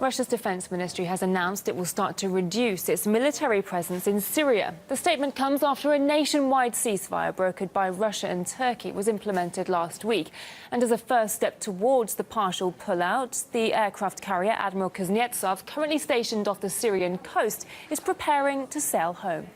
Russia's defense ministry has announced it will start to reduce its military presence in Syria. The statement comes after a nationwide ceasefire brokered by Russia and Turkey was implemented last week. And as a first step towards the partial pullout, the aircraft carrier Admiral Kuznetsov, currently stationed off the Syrian coast, is preparing to sail home.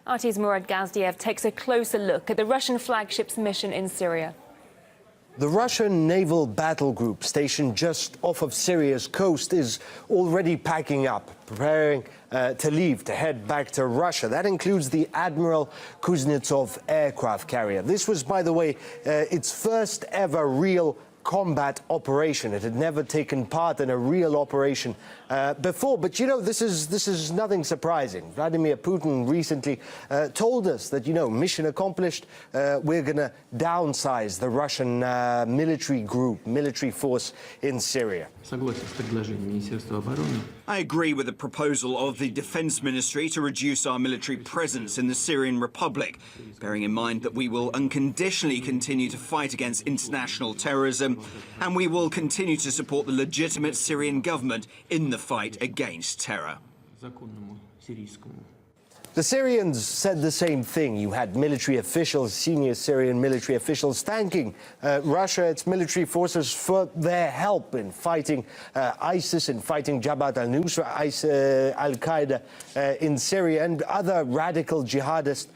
RT's Murad Gazdiev takes a closer look at the Russian flagship's mission in Syria. The Russian naval battle group stationed just off of Syria's coast is already packing up, preparing to leave, to head back to Russia. That includes the Admiral Kuznetsov aircraft carrier. This was, by the way, its first ever real combat operation. It had never taken part in a real operation before. But, you know, this is nothing surprising. Vladimir Putin recently told us that, you know, mission accomplished. We're going to downsize the Russian military force in Syria. I agree with the proposal of the Defense Ministry to reduce our military presence in the Syrian Republic, bearing in mind that we will unconditionally continue to fight against international terrorism, and we will continue to support the legitimate Syrian government in the fight against terror. The Syrians said the same thing. You had military officials, senior Syrian military officials, thanking Russia, its military forces, for their help in fighting ISIS, in fighting Jabhat al-Nusra, al-Qaeda in Syria, and other radical jihadist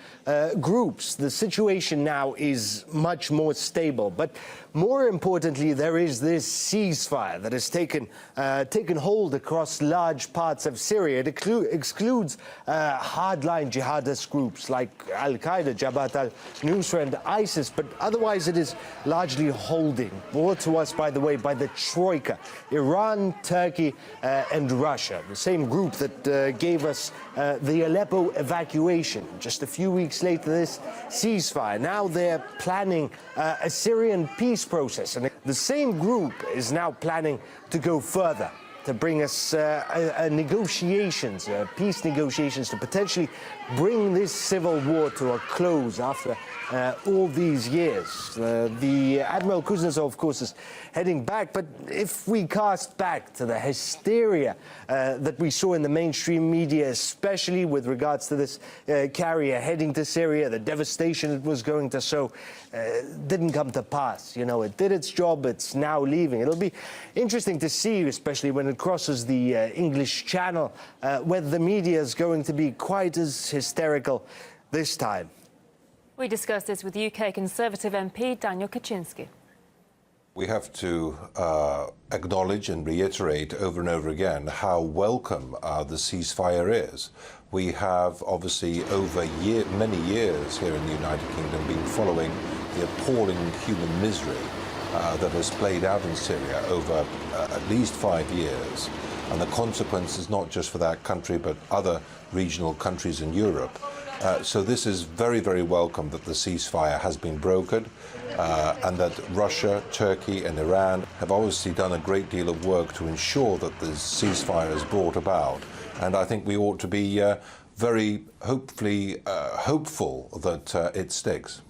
groups. The situation now is much more stable. But more importantly, there is this ceasefire that has taken hold across large parts of Syria. It excludes hardline jihadist groups like al-Qaeda, Jabhat al-Nusra and ISIS, but otherwise it is largely holding, brought to us, by the way, by the Troika, Iran, Turkey and Russia, the same group that gave us the Aleppo evacuation. Just a few weeks later, this ceasefire. Now they're planning a Syrian peace process, and the same group is now planning to go further, to bring us peace negotiations, to potentially bring this civil war to a close after all these years. The Admiral Kuznetsov, of course, is heading back, but if we cast back to the hysteria that we saw in the mainstream media, especially with regards to this carrier heading to Syria, the devastation it was going to sow, didn't come to pass. You know, it did its job, it's now leaving. It'll be interesting to see, especially when it crosses the English Channel, whether the media is going to be quite as hysterical this time. We discussed this with UK Conservative MP Daniel Kaczynski. We have to acknowledge and reiterate over and over again how welcome the ceasefire is. We have obviously over many years here in the United Kingdom been following the appalling human misery that has played out in Syria over at least 5 years. And the consequences not just for that country but other regional countries in Europe. So this is very, very welcome that the ceasefire has been brokered and that Russia, Turkey and Iran have obviously done a great deal of work to ensure that the ceasefire is brought about. And I think we ought to be very hopeful that it sticks.